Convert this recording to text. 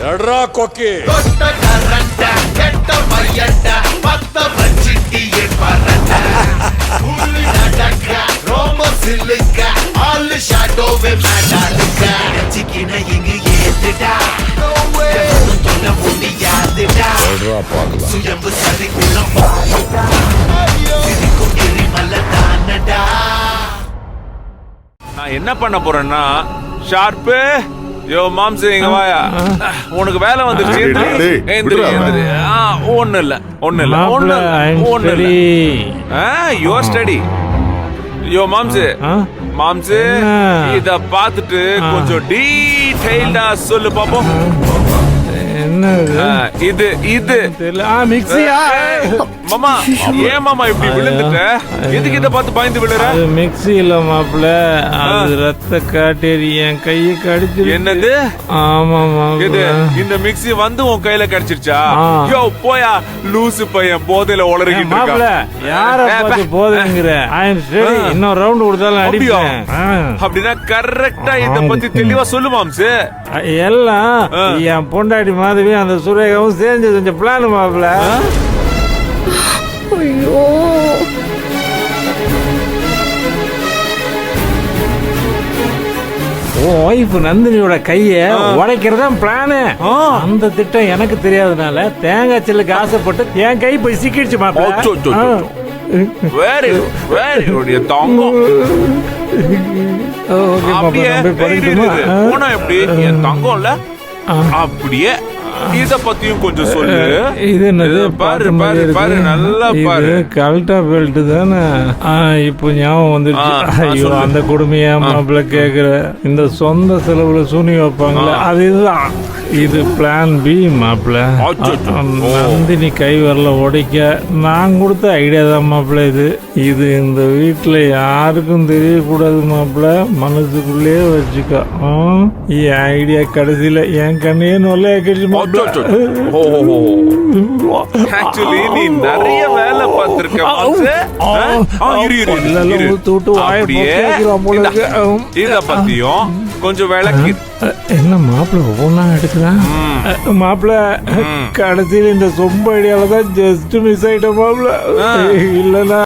எட்ரா கொக்கி நான் என்ன பண்ண போறேன்னா ஷார்ப்பு யோ மாம்ஸ் இங்க வாயா உனக்கு வேலை வந்துருச்சு ஒண்ணு இல்ல யுவர் ஸ்டடி யோ மாம்ஸ் இத பாத்துட்டு கொஞ்சம் டீடைல்டா சொல்லு பாப்போம் இது மிக்ஸியா மாமா ஏன் மாமா இப்படி விழுந்துட்ட எதுக்கு இத பார்த்து பயந்து விழுற மிக்ஸி இல்ல மாப்ள அது ரத்த காட்டேரி என் கையை கடிச்சு என்னது ஆமா இது இந்த மிக்ஸி வந்து உன் கையில கடிச்சிருச்சா யோ போயா லூசு பையன் போதையில உளறிக்கிட்டு மாப்ள யார பார்த்து போதைங்கற இன்னொரு ரவுண்ட் கொடுத்தாலும் அடிப்பேன் அப்படினா கரெக்ட்டா இத பத்தி தெளிவா சொல்லு மாம்ஸ் எல்லாம் என் பொண்டாடி மாதிரி அந்த சுரேகாவும் சேர்ந்து செஞ்ச பிளான் மாப்ள ஐயோ ஒய்ஃப் நந்தினியோட கைய உடைக்கிறதா பிளானு. அந்த திட்டம் எனக்கு தெரியாதனால தேங்காய் சில்லுக்கு ஆசைப்பட்டு என் கை போய் சிக்கிடுச்சு மாப்ள. வெரி வெரி குட் தங்கம் அப்படியே போனா எப்படி என் தங்கம்ல அப்படியே இத பத்தியும் கொஞ்சம் சொல்லு. இது என்னது பாரு பாரு பாரு நல்லா பாரு கல்டா பெல்ட் தானே. இப்போ ஞாபகம் வந்துருச்சு. ஐயோ அந்த கொடுமையா மாப்பிள்ள கேக்குற. இந்த சொந்த செலவுல சூனி வைப்பாங்களே அது இதுதான். இது பிளான் பி மாப்பிள்ள. நந்தினி கை வரல உடைக்க நான் கொடுத்த ஐடியா தான் மாப்பிள்ள. இது இந்த வீட்டுல யாருக்கும் தெரியக்கூடாது மாப்பிள்ள. மனசுக்குள்ளே வச்சுக்க. என் ஐடியா கடைசியில என் கண்ணையே நொல்ல கழிச்சு ஆக்சுவலி நீ நிறைய வேலை பார்த்திருக்க. இத பத்தியும் கொஞ்சம் விளக்கி. என்ன மாப்பிள்ள ஒவ்வொன்னா எடுக்கிறான் மாப்பிள்ள. கடைசியில் இந்த சொம்ப ஐடியால தான் ஜஸ்ட் மிஸ் ஆயிட்ட மாப்பிள்ள. இல்லனா